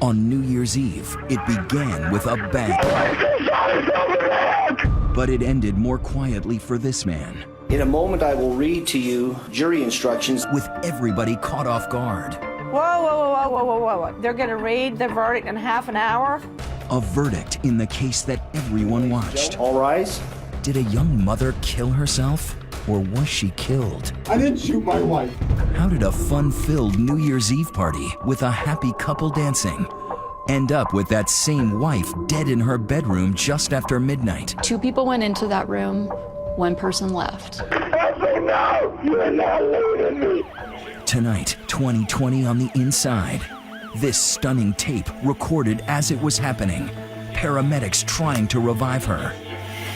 On New Year's Eve, it began with a bang. But it ended more quietly for this man. In a moment, I will read to you jury instructions. With everybody caught off guard. Whoa. They're going to read the verdict in half an hour? A verdict in the case that everyone watched. All rise. Did a young mother kill herself? Or was she killed? I didn't shoot my wife. How did a fun-filled New Year's Eve party with a happy couple dancing end up with that same wife dead in her bedroom just after midnight? 2 people went into that room, 1 person left. No, you are not leaving me. Tonight, 2020 on the inside. This stunning tape recorded as it was happening. Paramedics trying to revive her.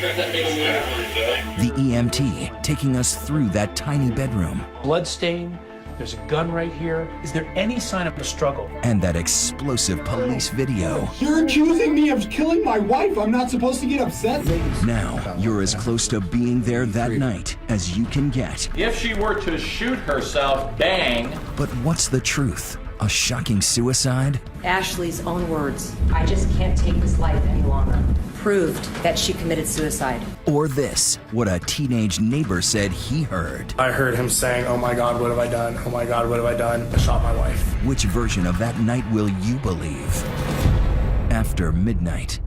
The EMT taking us through that tiny bedroom. Bloodstain, there's a gun right here. Is there any sign of a struggle? And that explosive police video. You're accusing me of killing my wife. I'm not supposed to get upset. Now, you're as close to being there that night as you can get. If she were to shoot herself, bang. But what's the truth? A shocking suicide? Ashley's own words, "I just can't take this life any longer," proved that she committed suicide. Or this, what a teenage neighbor said he heard. I heard him saying, "Oh my God, what have I done? Oh my God, what have I done? I shot my wife." Which version of that night will you believe? After midnight.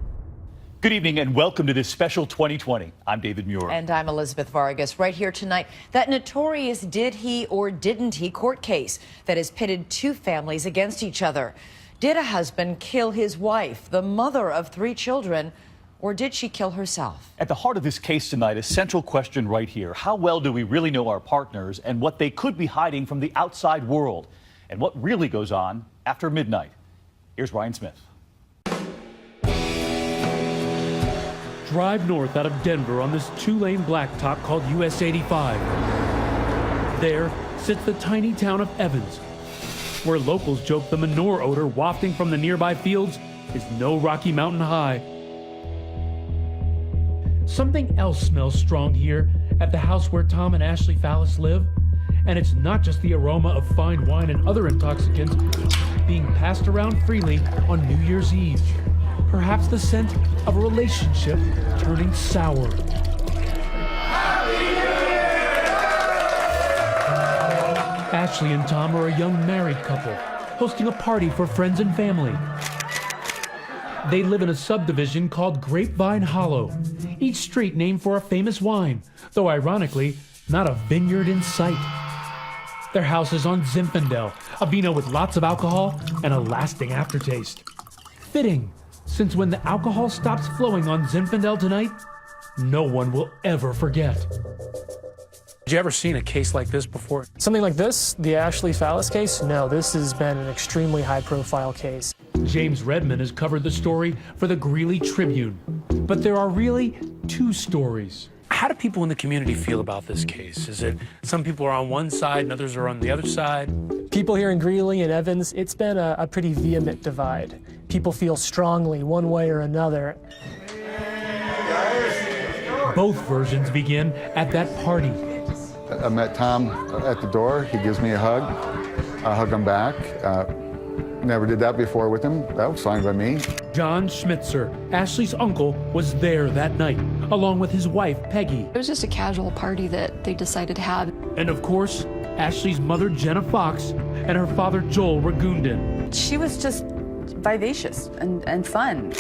Good evening and welcome to this special 2020. I'm David Muir. And I'm Elizabeth Vargas. Right here tonight, that notorious did he or didn't he court case that has pitted 2 families against each other. Did a husband kill his wife, the mother of 3 children, or did she kill herself? At the heart of this case tonight, a central question right here. How well do we really know our partners and what they could be hiding from the outside world? And what really goes on after midnight? Here's Ryan Smith. Drive north out of Denver on this 2-lane blacktop called US 85. There sits the tiny town of Evans, where locals joke the manure odor wafting from the nearby fields is no Rocky Mountain high. Something else smells strong here at the house where Tom and Ashley Fallis live, and it's not just the aroma of fine wine and other intoxicants being passed around freely on New Year's Eve. Perhaps the scent of a relationship turning sour. Ashley and Tom are a young married couple, hosting a party for friends and family. They live in a subdivision called Grapevine Hollow, each street named for a famous wine, though ironically, not a vineyard in sight. Their house is on Zinfandel, a vino with lots of alcohol and a lasting aftertaste. Fitting, since when the alcohol stops flowing on Zinfandel tonight, no one will ever forget. Have you ever seen a case like this before? Something like this, the Ashley Fallis case? No, this has been an extremely high-profile case. James Redman has covered the story for the Greeley Tribune. But there are really 2 stories. How do people in the community feel about this case? Is it some people are on one side and others are on the other side? People here in Greeley and Evans, it's been a pretty vehement divide. People feel strongly one way or another. Both versions begin at that party. I met Tom at the door. He gives me a hug. I hug him back. Never did that before with him. That was fine by me. John Schmitzer, Ashley's uncle, was there that night, along with his wife, Peggy. It was just a casual party that they decided to have. And of course, Ashley's mother, Jenna Fox, and her father, Joel Ragundan. She was just vivacious and fun.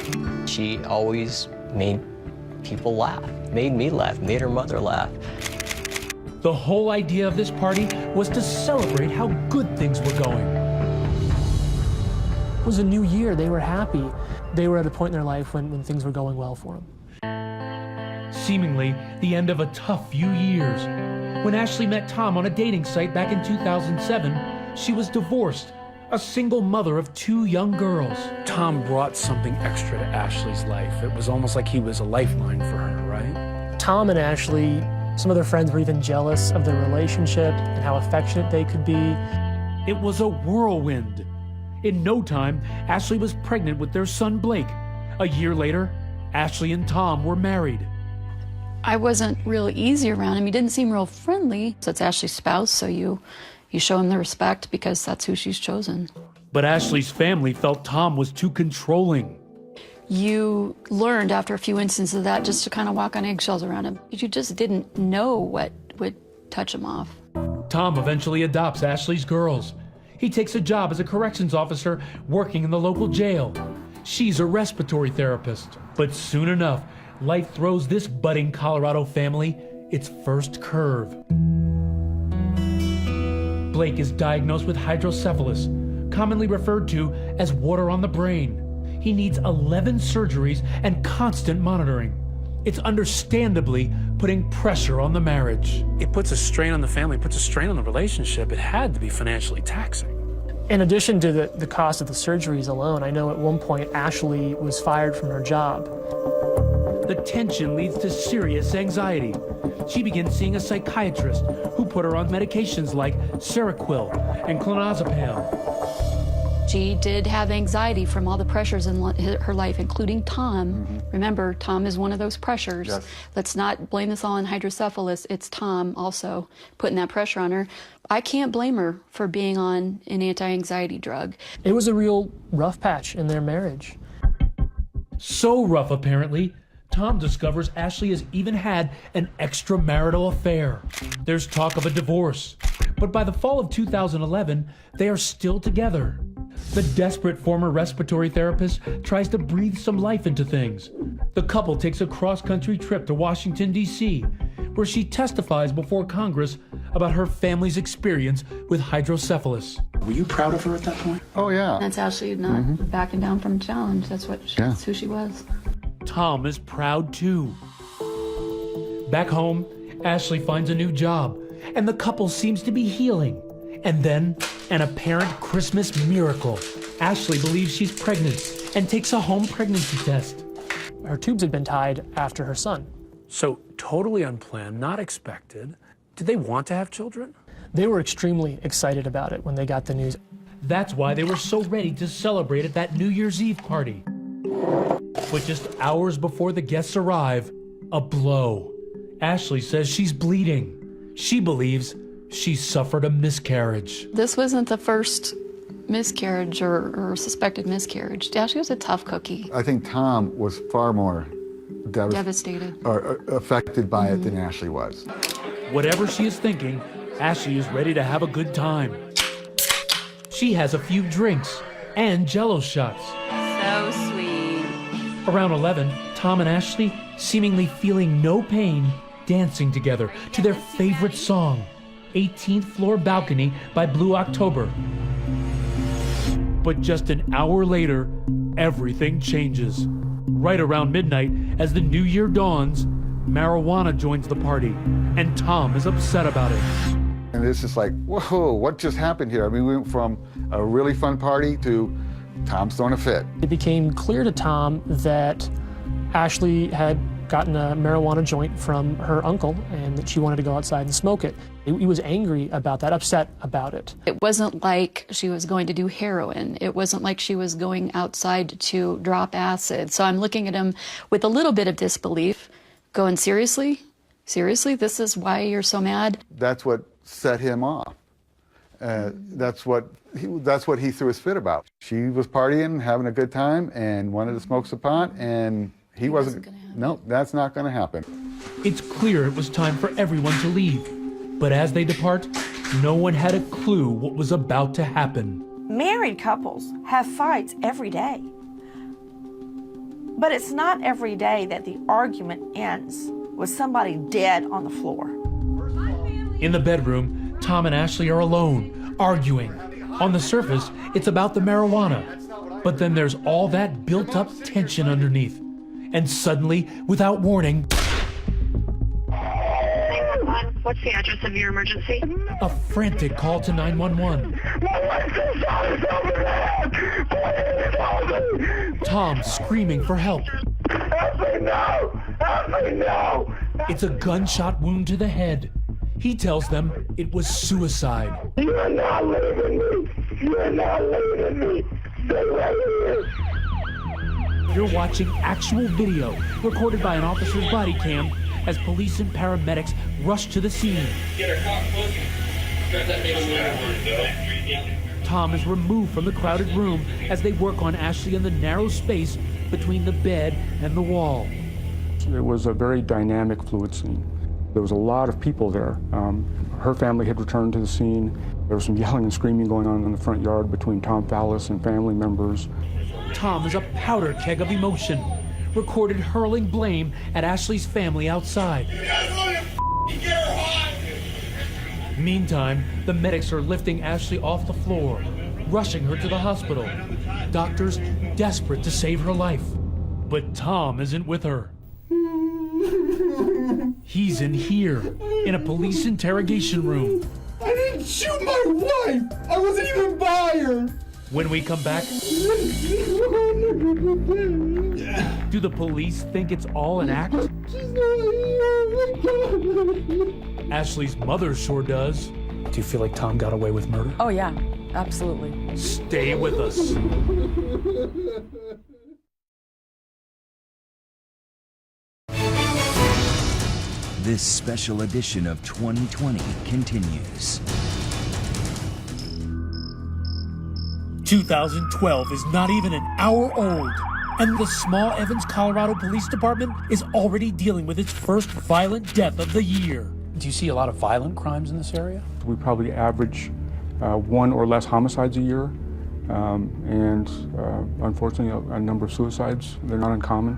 She always made people laugh, made me laugh, made her mother laugh. The whole idea of this party was to celebrate how good things were going. It was a new year. They were happy. They were at a point in their life when things were going well for them. Seemingly the end of a tough few years. When Ashley met Tom on a dating site back in 2007, she was divorced, a single mother of 2 young girls. Tom brought something extra to Ashley's life. It was almost like he was a lifeline for her, right? Tom and Ashley, some of their friends were even jealous of their relationship and how affectionate they could be. It was a whirlwind. In no time, Ashley was pregnant with their son Blake. A year later, Ashley and Tom were married. I wasn't real easy around him. He didn't seem real friendly. So it's Ashley's spouse, so you show him the respect because that's who she's chosen. But Ashley's family felt Tom was too controlling. You learned after a few instances of that just to kind of walk on eggshells around him. You just didn't know what would touch him off. Tom eventually adopts Ashley's girls. He takes a job as a corrections officer working in the local jail. She's a respiratory therapist. But soon enough, life throws this budding Colorado family its first curve. Blake is diagnosed with hydrocephalus, commonly referred to as water on the brain. He needs 11 surgeries and constant monitoring. It's understandably putting pressure on the marriage. It puts a strain on the family, puts a strain on the relationship. It had to be financially taxing. In addition to the cost of the surgeries alone, I know at one point Ashley was fired from her job. The tension leads to serious anxiety. She begins seeing a psychiatrist who put her on medications like Seroquel and clonazepam. She did have anxiety from all the pressures in her life, including Tom. Remember, Tom is one of those pressures. Yes. Let's not blame this all on hydrocephalus. It's Tom also putting that pressure on her. I can't blame her for being on an anti-anxiety drug. It was a real rough patch in their marriage. So rough, apparently, Tom discovers Ashley has even had an extramarital affair. There's talk of a divorce, but by the fall of 2011, they are still together. The desperate former respiratory therapist tries to breathe some life into things. The couple takes a cross-country trip to Washington, D.C., where she testifies before Congress about her family's experience with hydrocephalus. Were you proud of her at that point? Oh, yeah. That's Ashley not backing down from challenge. That's who she was. Tom is proud too. Back home, Ashley finds a new job, and the couple seems to be healing. And then, an apparent Christmas miracle. Ashley believes she's pregnant and takes a home pregnancy test. Her tubes had been tied after her son. So totally unplanned, not expected. Did they want to have children? They were extremely excited about it when they got the news. That's why they were so ready to celebrate at that New Year's Eve party. But just hours before the guests arrive, a blow. Ashley says she's bleeding. She believes she suffered a miscarriage. This wasn't the first miscarriage or suspected miscarriage. Ashley was a tough cookie. I think Tom was far more Devastated. Or affected by it than Ashley was. Whatever she is thinking, Ashley is ready to have a good time. She has a few drinks and Jell-O shots. So sweet. Around 11, Tom and Ashley, seemingly feeling no pain, dancing together to their favorite song, 18th Floor Balcony by Blue October. But just an hour later, everything changes. Right around midnight, as the new year dawns, marijuana joins the party, and Tom is upset about it. And it's just like, whoa, what just happened here? I mean, we went from a really fun party to Tom's throwing a fit. It became clear to Tom that Ashley had gotten a marijuana joint from her uncle and that she wanted to go outside and smoke it. He was angry about that, upset about it. It wasn't like she was going to do heroin. It wasn't like she was going outside to drop acid. So I'm looking at him with a little bit of disbelief, going, seriously? Seriously? This is why you're so mad? That's what set him off. That's what he threw his fit about. She was partying, having a good time, and wanted to smoke some pot, and he wasn't. No, that's not going to happen. It's clear it was time for everyone to leave. But as they depart, no one had a clue what was about to happen. Married couples have fights every day. But it's not every day that the argument ends with somebody dead on the floor. In the bedroom, Tom and Ashley are alone, arguing. On the surface, it's about the marijuana. But then there's all that built-up tension underneath. And suddenly, without warning... What's the address of your emergency? A frantic call to 911. Tom screaming for help. Help me now! Help me now! It's a gunshot wound to the head. He tells them it was suicide. You are not leaving me! You are not leaving me! Stay right here! You're watching actual video recorded by an officer's body cam as police and paramedics rush to the scene. Get her cock pussy. Grab that bitch. Tom is removed from the crowded room as they work on Ashley in the narrow space between the bed and the wall. It was a very dynamic, fluid scene. There was a lot of people there. Her family had returned to the scene. There was some yelling and screaming going on in the front yard between Tom Fallis and family members. Tom is a powder keg of emotion, recorded hurling blame at Ashley's family outside. Meantime, the medics are lifting Ashley off the floor, rushing her to the hospital. Doctors desperate to save her life. But Tom isn't with her. He's in here, in a police interrogation room. I didn't shoot my wife! I wasn't even by her! When we come back, do the police think it's all an act? Ashley's mother sure does. Do you feel like Tom got away with murder? Oh, yeah, absolutely. Stay with us. This special edition of 2020 continues. 2012 is not even an hour old, and the small Evans, Colorado Police Department is already dealing with its first violent death of the year. Do you see a lot of violent crimes in this area? We probably average one or less homicides a year, and unfortunately a number of suicides. They're not uncommon.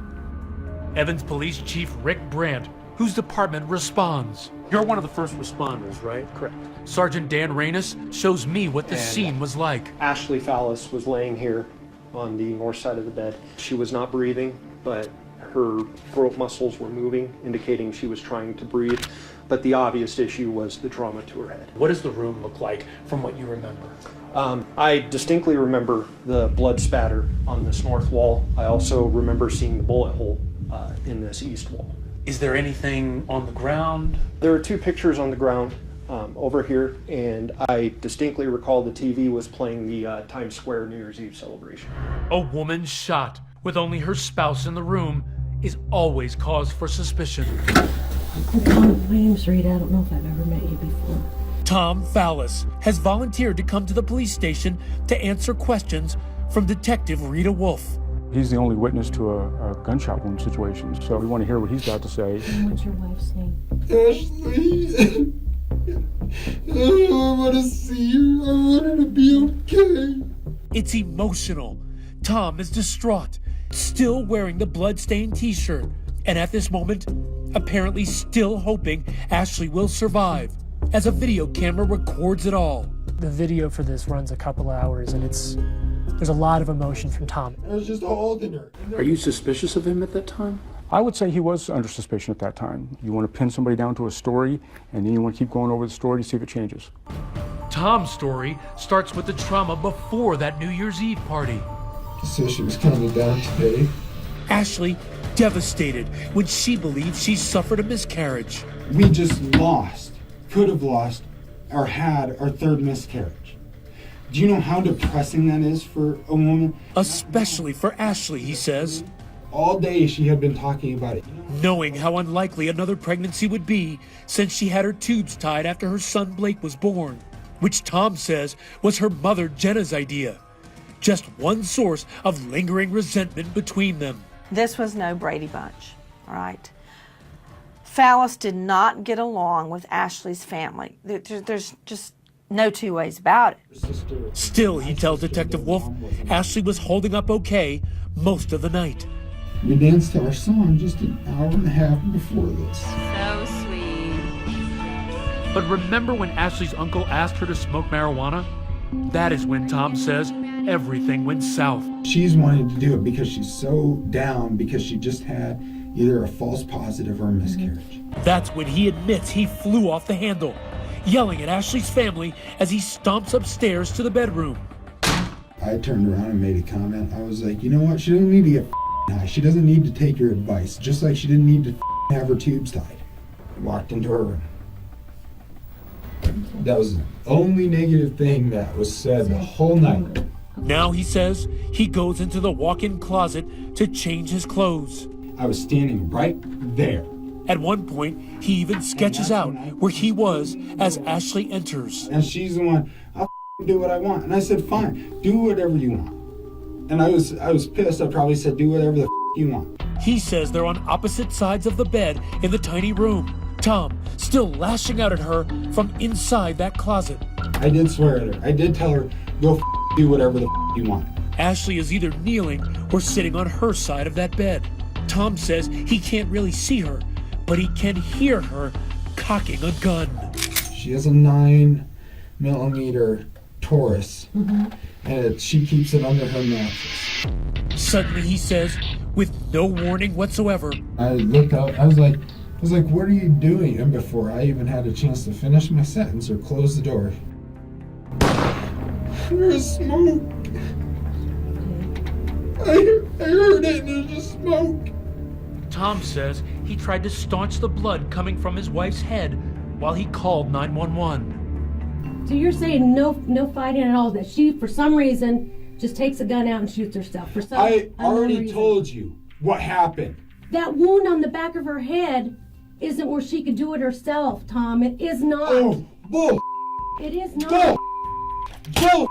Evans Police Chief Rick Brandt, whose department responds. You're one of the first responders, right? Correct. Sergeant Dan Reynes shows me what the scene was like. Ashley Fallis was laying here on the north side of the bed. She was not breathing, but her throat muscles were moving, indicating she was trying to breathe. But the obvious issue was the trauma to her head. What does the room look like from what you remember? I distinctly remember the blood spatter on this north wall. I also remember seeing the bullet hole in this east wall. Is there anything on the ground? There are two pictures on the ground over here, and I distinctly recall the TV was playing the Times Square New Year's Eve celebration. A woman shot with only her spouse in the room is always cause for suspicion. I'm Tom Williams, Reed. I don't know if I've ever met you before. Tom Fallis has volunteered to come to the police station to answer questions from Detective Rita Wolf. He's the only witness to a gunshot wound situation, so we want to hear what he's got to say. What's your wife's name? Ashley. I want to see her. I want her to be okay. It's emotional. Tom is distraught, still wearing the blood-stained t-shirt, and at this moment, apparently still hoping Ashley will survive, as a video camera records it all. The video for this runs a couple hours, and there's a lot of emotion from Tom. I was just holding her. Are you suspicious of him at that time? I would say he was under suspicion at that time. You want to pin somebody down to a story, and then you want to keep going over the story to see if it changes. Tom's story starts with the trauma before that New Year's Eve party. So she was coming down today. Ashley devastated when she believes she suffered a miscarriage. We just lost, could have lost, or had our third miscarriage. Do you know how depressing that is for a woman? Especially for Ashley, he says. All day she had been talking about it. Knowing how unlikely another pregnancy would be since she had her tubes tied after her son Blake was born, which Tom says was her mother Jenna's idea. Just one source of lingering resentment between them. This was no Brady Bunch, all right? Fallis did not get along with Ashley's family. There's just no two ways about it. Still, he tells Detective Wolf, Ashley was holding up okay most of the night. We danced to our song just an hour and a half before this. So sweet. But remember when Ashley's uncle asked her to smoke marijuana? That is when Tom says everything went south. She's wanting to do it because she's so down because she just had either a false positive or a miscarriage. That's when he admits he flew off the handle, yelling at Ashley's family as he stomps upstairs to the bedroom. I turned around and made a comment. I was like, you know what? She doesn't need to get high. She doesn't need to take your advice, just like she didn't need to have her tubes tied. I walked into her room. That was the only negative thing that was said the whole night. Now he says he goes into the walk-in closet to change his clothes. I was standing right there. At one point, he even sketches out where he was as Ashley enters. And she's the one, I'll do what I want. And I said, fine, do whatever you want. And I was pissed. I probably said, do whatever the you want. He says they're on opposite sides of the bed in the tiny room. Tom still lashing out at her from inside that closet. I did swear at her. I did tell her, go do whatever the you want. Ashley is either kneeling or sitting on her side of that bed. Tom says he can't really see her, but he can hear her cocking a gun. She has a 9mm Taurus, and she keeps it under her mattress. Suddenly, he says, with no warning whatsoever, I looked up. I was like, what are you doing? And before I even had a chance to finish my sentence or close the door, there's smoke. I heard it, and there's just smoke. Tom says he tried to staunch the blood coming from his wife's head while he called 911. So you're saying no fighting at all, that she, for some reason, just takes a gun out and shoots herself? For some I already reason. told you what happened. That wound on the back of her head isn't where she could do it herself, Tom. It is not. Oh, bull. It is not. Bull.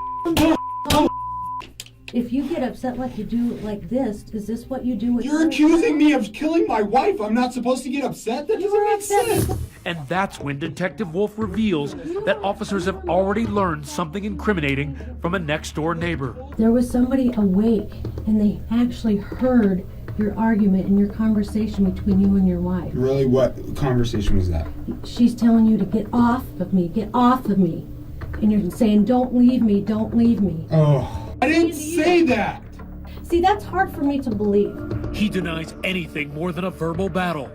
If you get upset like you do like this, is this what you do with You're her? accusing me of killing my wife. I'm not supposed to get upset? That doesn't make sense. And that's when Detective Wolf reveals that officers have already learned something incriminating from a next-door neighbor. There was somebody awake, and they actually heard your argument and your conversation between you and your wife. Really, what conversation was that? She's telling you to get off of me, get off of me. And you're saying, don't leave me, don't leave me. Oh, I didn't say that. See, that's hard for me to believe. He denies anything more than a verbal battle.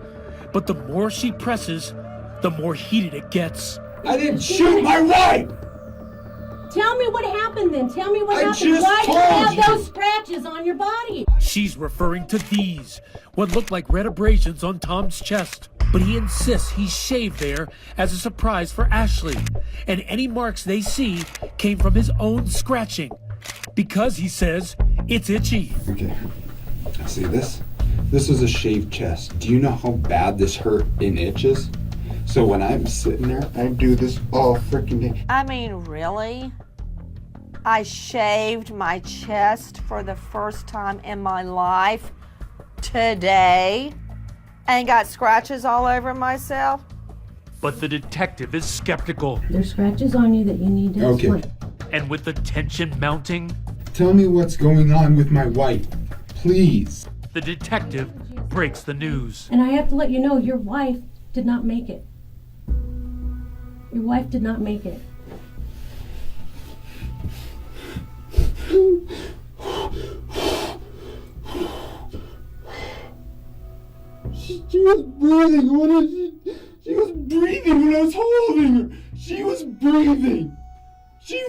But the more she presses, the more heated it gets. I didn't shoot my wife! Tell me what happened then. Tell me what I happened. just Why do you told have you. those scratches on your body? She's referring to these, what looked like red abrasions on Tom's chest. But he insists he shaved there as a surprise for Ashley. And any marks they see came from his own scratching. Because, he says, it's itchy. Okay, see this? This is a shaved chest. Do you know how bad this hurt and itches? So when I'm sitting there, I do this all freaking day. I mean, really? I shaved my chest for the first time in my life today and got scratches all over myself? But the detective is skeptical. There's scratches on you that you need to explain. And with the tension mounting, Tell me what's going on with my wife, please. the detective breaks the news. And I have to let you know, your wife did not make it. Your wife did not make it. She was breathing she was breathing when I was holding her. She was breathing.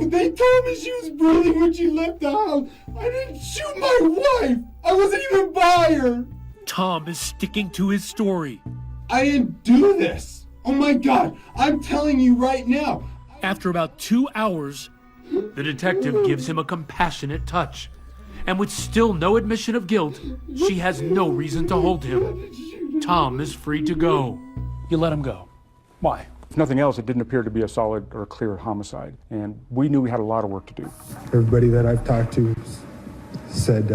They told me she was breathing when she left the house. I didn't shoot my wife. I wasn't even by her. Tom is sticking to his story. I didn't do this. Oh my God, I'm telling you right now. After about 2 hours, the detective gives him a compassionate touch. And with still no admission of guilt, she has no reason to hold him. Tom is free to go. You let him go. Why? If nothing else, it didn't appear to be a solid or clear homicide, and we knew we had a lot of work to do. Everybody that I've talked to said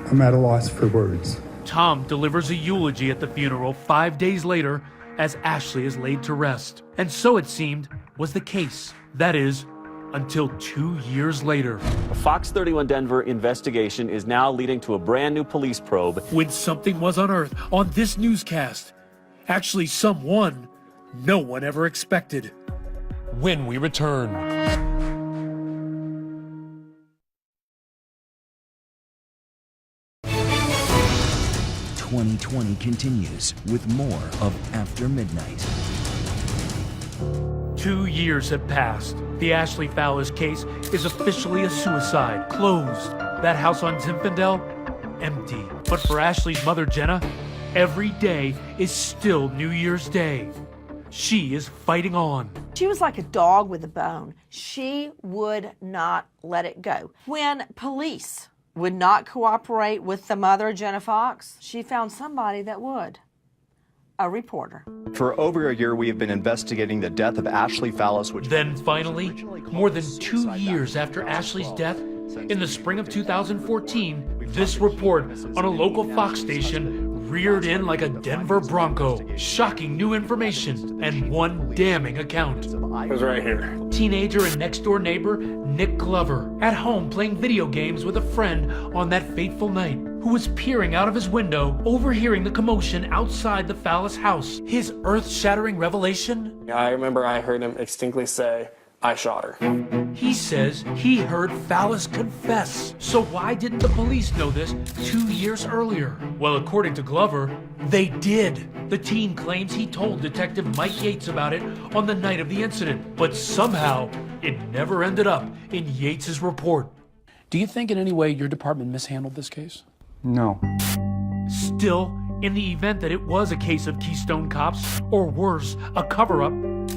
I'm at a loss for words. Tom delivers a eulogy at the funeral 5 days later as Ashley is laid to rest. And so it seemed was the case. That is, until 2 years later. A Fox 31 Denver investigation is now leading to a brand new police probe. When something was unearthed on this newscast. Actually, someone no one ever expected. When we return. 2020 continues with more of After Midnight. 2 years have passed. The Ashley Fowler's case is officially a suicide. Closed. That house on Zinfandel, empty. But for Ashley's mother, Jenna, every day is still New Year's Day. She is fighting on. She was like a dog with a bone. She would not let it go. When police would not cooperate with the mother, Jenna Fox, she found somebody that would. a reporter. For over a year, we have been investigating the death of Ashley Fallis, which... Then finally, more than 2 years after Ashley's death, in the spring of 2014, this report on a local Fox station reared in like a Denver Bronco. Shocking new information and one damning account. It was right here. Teenager and next-door neighbor Nick Glover, at home playing video games with a friend on that fateful night, who was peering out of his window, overhearing the commotion outside the Fallis house. His earth-shattering revelation? I remember I heard him distinctly say, "I shot her." He says he heard Fallis confess. So why didn't the police know this 2 years earlier? Well, according to Glover, they did. The teen claims he told Detective Mike Yates about it on the night of the incident, but somehow it never ended up in Yates's report. Do you think in any way your department mishandled this case? No. Still, in the event that it was a case of Keystone Cops, or worse, a cover-up,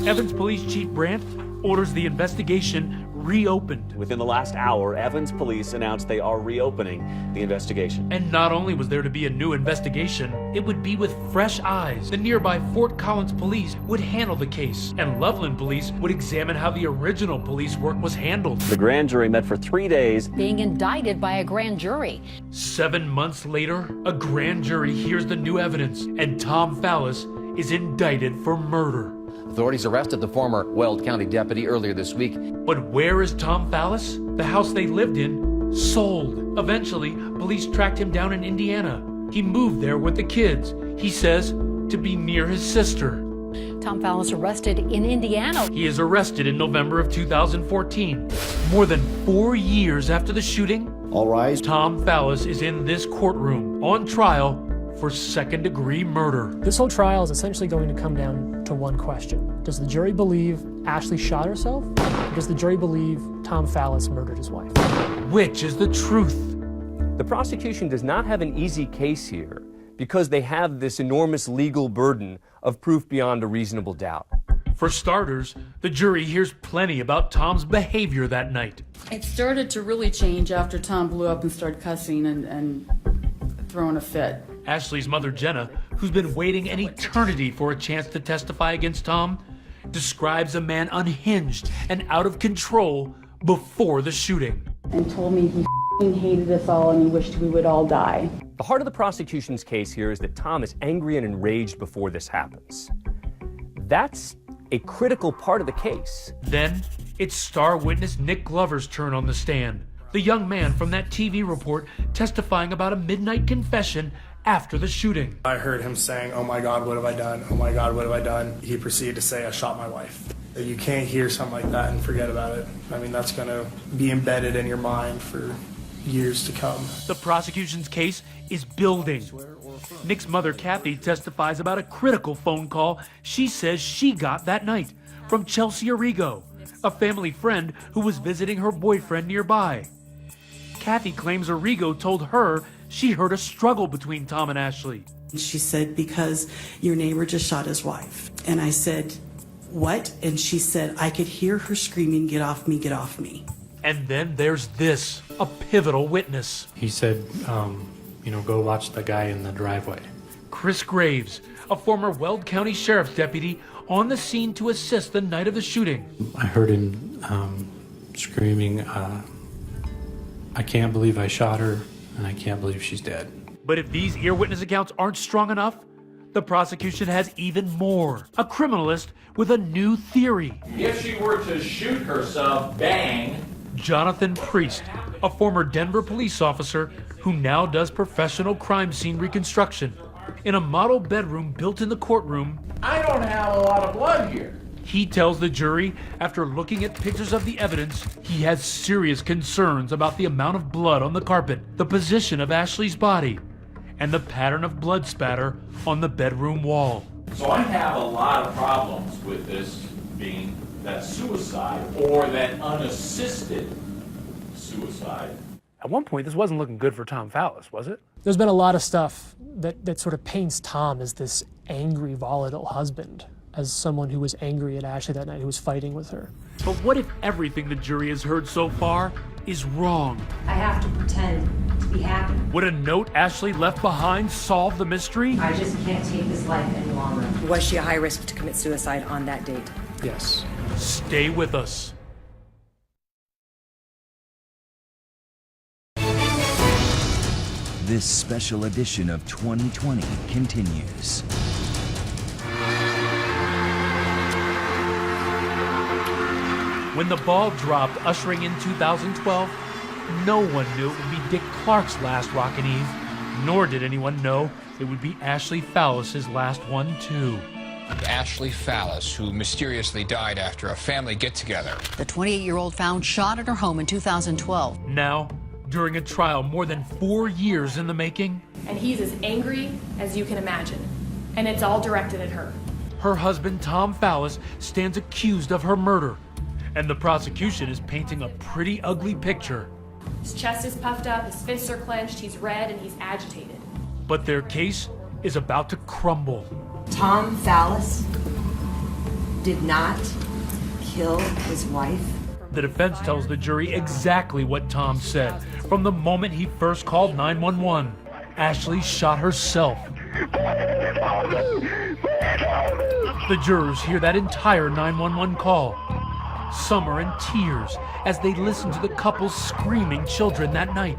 Evans Police Chief Brandt orders the investigation reopened. Within the last hour, Evans police announced they are reopening the investigation. And not only was there to be a new investigation, it would be with fresh eyes. The nearby Fort Collins police would handle the case, and Loveland police would examine how the original police work was handled. The grand jury met for 3 days. Being indicted by a grand jury. 7 months later, a grand jury hears the new evidence, and Tom Fallis is indicted for murder. Authorities arrested the former Weld County deputy earlier this week. But where is Tom Fallis? The house they lived in sold. Eventually, police tracked him down in Indiana. He moved there with the kids, he says, to be near his sister. Tom Fallis arrested in Indiana. He is arrested in November of 2014. More than 4 years after the shooting, all rise. Tom Fallis is in this courtroom on trial for second-degree murder. This whole trial is essentially going to come down to one question. Does the jury believe Ashley shot herself? Or does the jury believe Tom Fallis murdered his wife? Which is the truth? The prosecution does not have an easy case here because they have this enormous legal burden of proof beyond a reasonable doubt. For starters, the jury hears plenty about Tom's behavior that night. It started to really change after Tom blew up and started cussing and throwing a fit. Ashley's mother, Jenna, who's been waiting an eternity for a chance to testify against Tom, describes a man unhinged and out of control before the shooting. And told me he hated us all and he wished we would all die. The heart of the prosecution's case here is that Tom is angry and enraged before this happens. That's a critical part of the case. Then, it's star witness Nick Glover's turn on the stand. The young man from that TV report testifying about a midnight confession after the shooting. I heard him saying, "Oh my God, what have I done? Oh my God, what have I done?" He proceeded to say, "I shot my wife." You can't hear something like that and forget about it. I mean, that's going to be embedded in your mind for years to come. The prosecution's case is building. Nick's mother, Kathy, testifies about a critical phone call she says she got that night from Chelsea Arrigo, a family friend who was visiting her boyfriend nearby. Kathy claims Arrigo told her she heard a struggle between Tom and Ashley. She said, "Because your neighbor just shot his wife." And I said, "What?" And she said, "I could hear her screaming, 'Get off me, get off me.'" And then there's this, a pivotal witness. He said, go watch the guy in the driveway. Chris Graves, a former Weld County Sheriff's deputy on the scene to assist the night of the shooting. I heard him screaming, "I can't believe I shot her, and I can't believe she's dead." But if these ear witness accounts aren't strong enough, the prosecution has even more. A criminalist with a new theory. If she were to shoot herself, bang. Jonathan Priest, a former Denver police officer who now does professional crime scene reconstruction. In a model bedroom built in the courtroom, I don't have a lot of blood here. He tells the jury, after looking at pictures of the evidence, he has serious concerns about the amount of blood on the carpet, the position of Ashley's body, and the pattern of blood spatter on the bedroom wall. So I have a lot of problems with this being that suicide or that unassisted suicide. At one point, this wasn't looking good for Tom Fallis, was it? There's been a lot of stuff that sort of paints Tom as this angry, volatile husband. as someone who was angry at Ashley that night, who was fighting with her. But what if everything the jury has heard so far is wrong? I have to pretend to be happy. Would a note Ashley left behind solve the mystery? I just can't take this life any longer. Was she a high risk to commit suicide on that date? Yes. Stay with us. This special edition of 2020 continues. When the ball dropped, ushering in 2012, no one knew it would be Dick Clark's last Rockin' Eve, nor did anyone know it would be Ashley Fallis's last one, too. Ashley Fallis, who mysteriously died after a family get-together. The 28-year-old found shot at her home in 2012. Now, during a trial more than 4 years in the making, and he's as angry as you can imagine, and it's all directed at her. Her husband, Tom Fallis, stands accused of her murder, and the prosecution is painting a pretty ugly picture. His chest is puffed up, his fists are clenched, he's red, and he's agitated. But their case is about to crumble. Tom Fallis did not kill his wife. The defense tells the jury exactly what Tom said from the moment he first called 911. Ashley shot herself. The jurors hear that entire 911 call. Some are in tears as they listen to the couple's screaming children that night.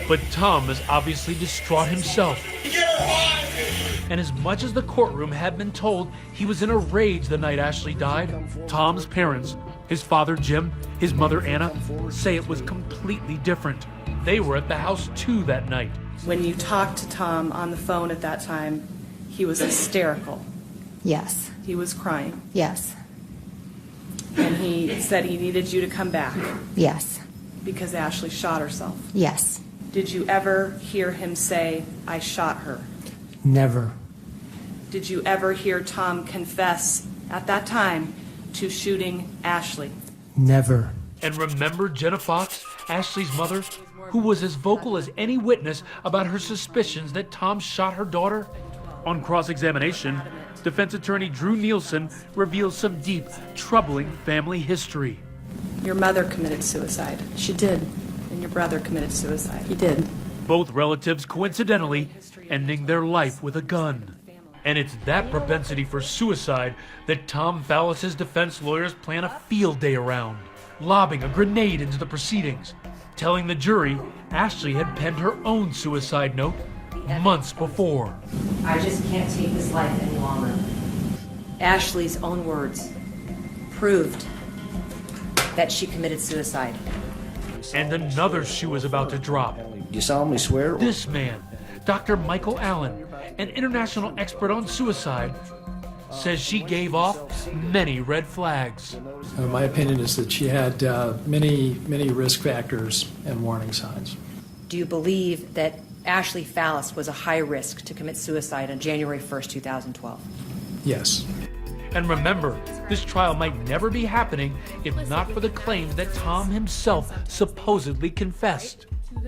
But Tom is obviously distraught himself. And as much as the courtroom had been told he was in a rage the night Ashley died, Tom's parents, his father Jim, his mother Anna, say it was completely different. They were at the house too that night. When you talked to Tom on the phone at that time, he was hysterical. Yes. He was crying. Yes. And he said he needed you to come back Yes. because Ashley shot herself. Yes. Did you ever hear him say, "I shot her"? Never. Did you ever hear Tom confess at that time to shooting Ashley? Never. And remember Jenna Fox, Ashley's mother, who was as vocal as any witness about her suspicions that Tom shot her daughter? On cross-examination, defense attorney Drew Nielsen reveals some deep, troubling family history. Your mother committed suicide. She did. And your brother committed suicide. He did. Both relatives coincidentally ending their life with a gun. And it's that propensity for suicide that Tom Fallis's defense lawyers plan a field day around, lobbing a grenade into the proceedings, telling the jury Ashley had penned her own suicide note months before. I just can't take this life any longer. Ashley's own words proved that she committed suicide. And another shoe is about to drop. You solemnly swear? This man, Dr. Michael Allen, an international expert on suicide, says she gave off many red flags. My opinion is that she had many risk factors and warning signs. Do you believe that Ashley Fallis was a high risk to commit suicide on January 1st, 2012? Yes. And remember, this trial might never be happening if not for the claims that Tom himself supposedly confessed.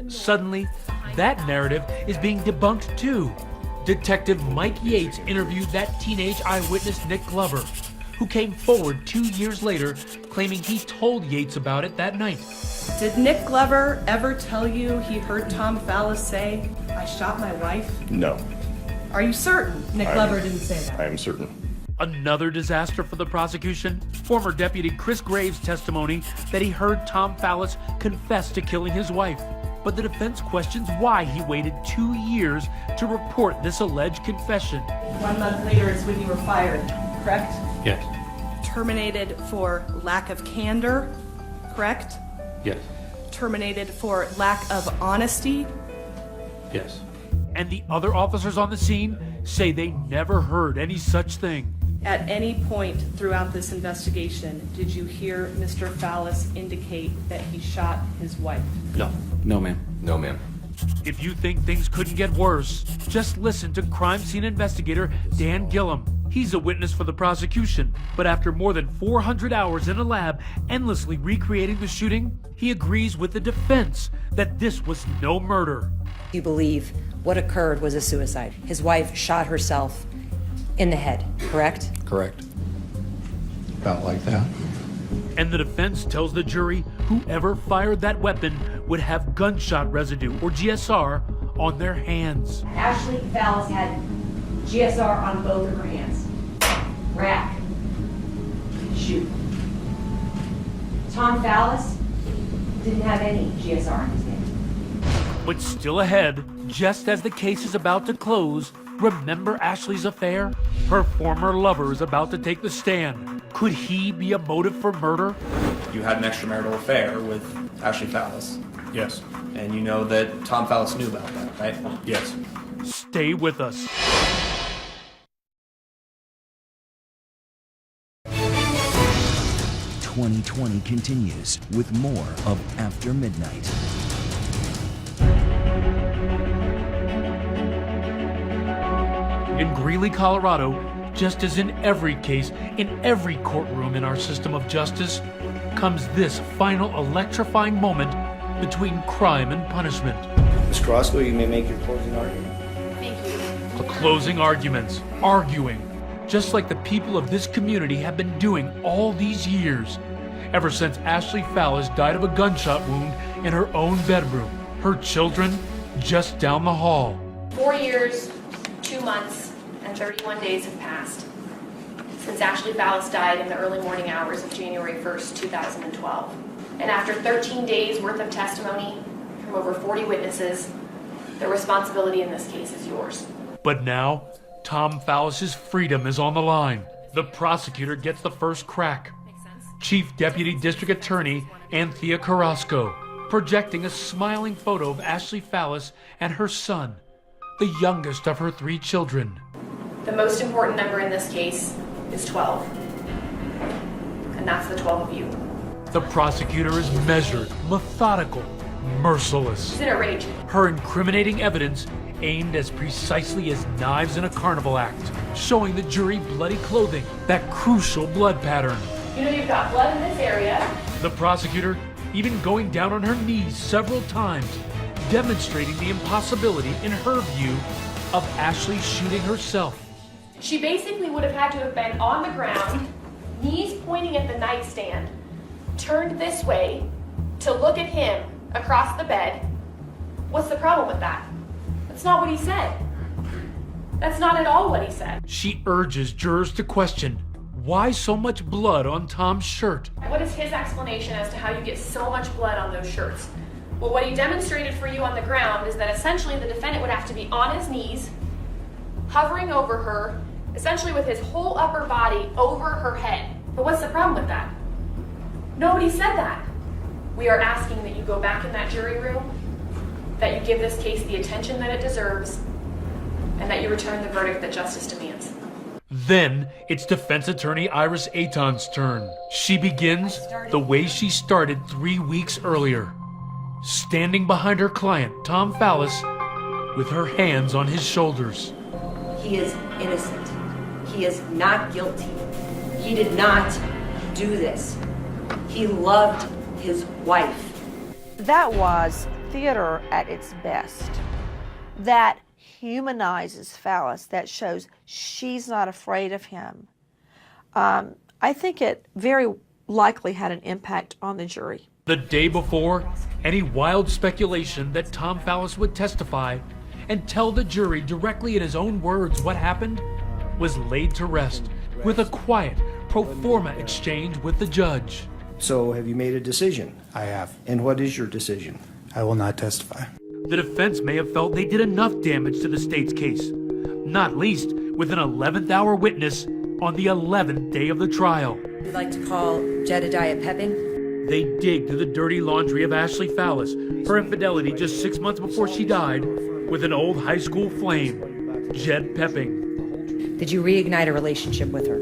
Suddenly, that narrative is being debunked too. Detective Mike Yates interviewed that teenage eyewitness Nick Glover, who came forward 2 years later claiming he told Yates about it that night. Did Nick Glover ever tell you he heard Tom Fallis say, "I shot my wife"? No. Are you certain Nick Glover didn't say that? I am certain. Another disaster for the prosecution, former Deputy Chris Graves' testimony that he heard Tom Fallis confess to killing his wife. But the defense questions why he waited 2 years to report this alleged confession. 1 month later is when you were fired, correct? Yes. Terminated for lack of candor, correct? Yes. Terminated for lack of honesty? Yes. And the other officers on the scene say they never heard any such thing. At any point throughout this investigation, did you hear Mr. Fallis indicate that he shot his wife? No. No, ma'am. No, ma'am. If you think things couldn't get worse, just listen to crime scene investigator Dan Gillum. He's a witness for the prosecution, but after more than 400 hours in a lab endlessly recreating the shooting, he agrees with the defense that this was no murder. You believe what occurred was a suicide. His wife shot herself in the head, correct? Correct. About like that. And the defense tells the jury whoever fired that weapon would have gunshot residue, or GSR, on their hands. Ashley Fallis had GSR on both of her hands. Rack. Shoot. Tom Fallis didn't have any GSR in his hand. But still ahead, just as the case is about to close, remember Ashley's affair? Her former lover is about to take the stand. Could he be a motive for murder? You had an extramarital affair with Ashley Fallis. Yes. And you know that Tom Fallis knew about that, right? Yes. Stay with us. "2020 continues with more of After Midnight. In Greeley, Colorado, just as in every case, in every courtroom in our system of justice, comes this final electrifying moment between crime and punishment. Ms. Crosco, you may make your closing argument. Thank you. Closing arguments, arguing, just like the people of this community have been doing all these years, ever since Ashley Fallis died of a gunshot wound in her own bedroom, her children just down the hall. 4 years, 2 months, and 31 days have passed since Ashley Fallis died in the early morning hours of January 1st, 2012. And after 13 days worth of testimony from over 40 witnesses, the responsibility in this case is yours. But now, Tom Fallis's freedom is on the line. The prosecutor gets the first crack. Chief Deputy District Attorney Anthea Carrasco, projecting a smiling photo of Ashley Fallis and her son, the youngest of her 3 children. The most important number in this case is 12. And that's the 12 of you. The prosecutor is measured, methodical, merciless. She's in a rage. Her incriminating evidence aimed as precisely as knives in a carnival act, showing the jury bloody clothing, that crucial blood pattern. You know you've got blood in this area. The prosecutor even going down on her knees several times, demonstrating the impossibility, in her view, of Ashley shooting herself. She basically would have had to have been on the ground, knees pointing at the nightstand, turned this way to look at him across the bed. What's the problem with that? That's not what he said. That's not at all what he said. She urges jurors to question, why so much blood on Tom's shirt? What is his explanation as to how you get so much blood on those shirts? Well, what he demonstrated for you on the ground is that essentially the defendant would have to be on his knees, hovering over her, essentially with his whole upper body over her head. But what's the problem with that? Nobody said that. We are asking that you go back in that jury room, that you give this case the attention that it deserves, and that you return the verdict that justice demands. Then it's defense attorney Iris Aton's turn. She begins the way she started 3 weeks earlier, standing behind her client, Tom Fallis, with her hands on his shoulders. He is innocent. He is not guilty. He did not do this. He loved his wife. That was theater at its best. That humanizes Fallis, that shows she's not afraid of him. I think it very likely had an impact on the jury. The day before, any wild speculation that Tom Fallis would testify and tell the jury directly in his own words what happened was laid to rest with a quiet pro forma exchange with the judge. So have you made a decision? I have. And what is your decision? I will not testify. The defense may have felt they did enough damage to the state's case, not least with an 11th hour witness on the 11th day of the trial. We'd like to call Jedediah Pepping. They dig to the dirty laundry of Ashley Fallis, her infidelity just 6 months before she died with an old high school flame, Jed Pepping. Did you reignite a relationship with her?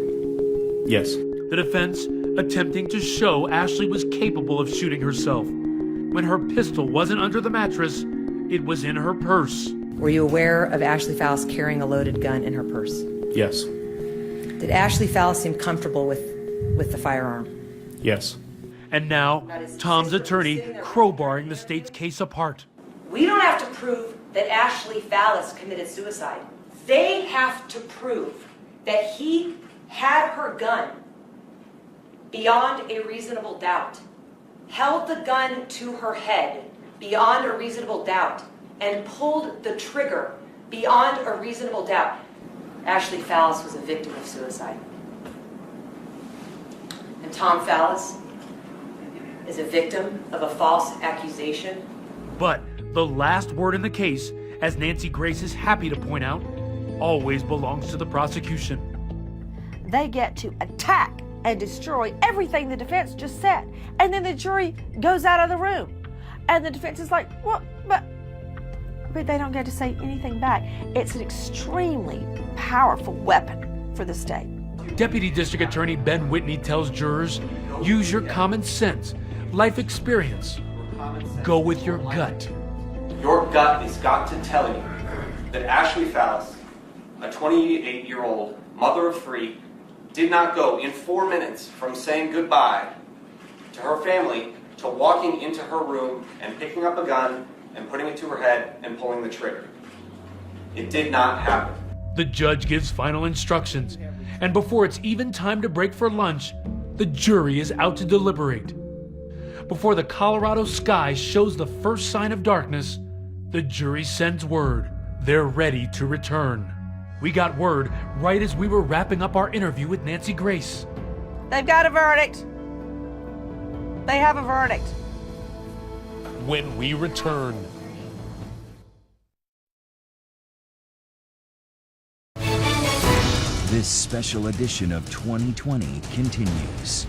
Yes. The defense attempting to show Ashley was capable of shooting herself. When her pistol wasn't under the mattress, it was in her purse. Were you aware of Ashley Fallis carrying a loaded gun in her purse? Yes. Did Ashley Fallis seem comfortable with the firearm? Yes. And now, Tom's attorney crowbarring the state's case apart. We don't have to prove that Ashley Fallis committed suicide. They have to prove that he had her gun beyond a reasonable doubt, held the gun to her head beyond a reasonable doubt, and pulled the trigger beyond a reasonable doubt, Ashley Fallis was a victim of suicide. And Tom Fallis is a victim of a false accusation. But the last word in the case, as Nancy Grace is happy to point out, always belongs to the prosecution. They get to attack and destroy everything the defense just said. And then the jury goes out of the room. And the defense is like, what? But they don't get to say anything back. It's an extremely powerful weapon for the state. Deputy District Attorney Ben Whitney tells jurors, use your common sense, life experience. Go with your gut. Your gut has got to tell you that Ashley Fallis, a 28-year-old mother of 3, did not go in 4 minutes from saying goodbye to her family to walking into her room and picking up a gun and putting it to her head and pulling the trigger. It did not happen. The judge gives final instructions, and before it's even time to break for lunch, the jury is out to deliberate. Before the Colorado sky shows the first sign of darkness, the jury sends word they're ready to return. We got word right as we were wrapping up our interview with Nancy Grace. They've got a verdict. They have a verdict. When we return. This special edition of 2020 continues.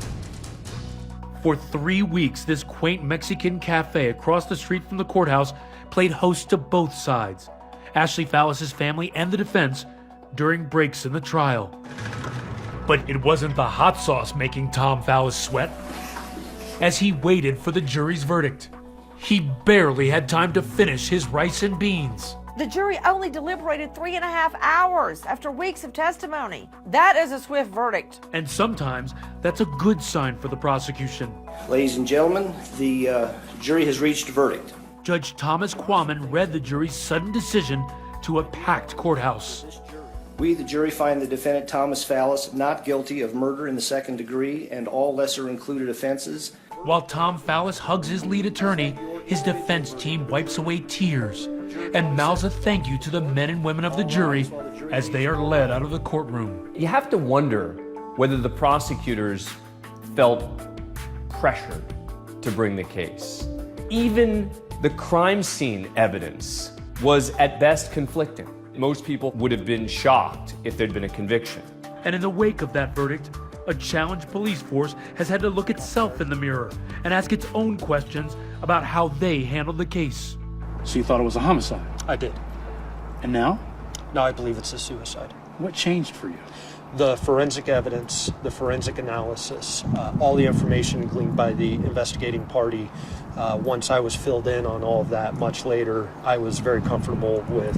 For 3 weeks, this quaint Mexican cafe across the street from the courthouse played host to both sides, Ashley Fallis' family and the defense, during breaks in the trial. But it wasn't the hot sauce making Tom Fallis sweat. As he waited for the jury's verdict, he barely had time to finish his rice and beans. The jury only deliberated 3.5 hours after weeks of testimony. That is a swift verdict. And sometimes that's a good sign for the prosecution. Ladies and gentlemen, the jury has reached a verdict. Judge Thomas Quammen read the jury's sudden decision to a packed courthouse. We, the jury, find the defendant Thomas Fallis not guilty of murder in the second degree and all lesser included offenses. While Tom Fallis hugs his lead attorney, his defense team wipes away tears and mouths a thank you to the men and women of the jury as they are led out of the courtroom. You have to wonder whether the prosecutors felt pressured to bring the case. Even the crime scene evidence was at best conflicting. Most people would have been shocked if there'd been a conviction. And in the wake of that verdict, a challenged police force has had to look itself in the mirror and ask its own questions about how they handled the case. So you thought it was a homicide? I did. And now? Now I believe it's a suicide. What changed for you? The forensic evidence, the forensic analysis, all the information gleaned by the investigating party. Once I was filled in on all of that much later, I was very comfortable with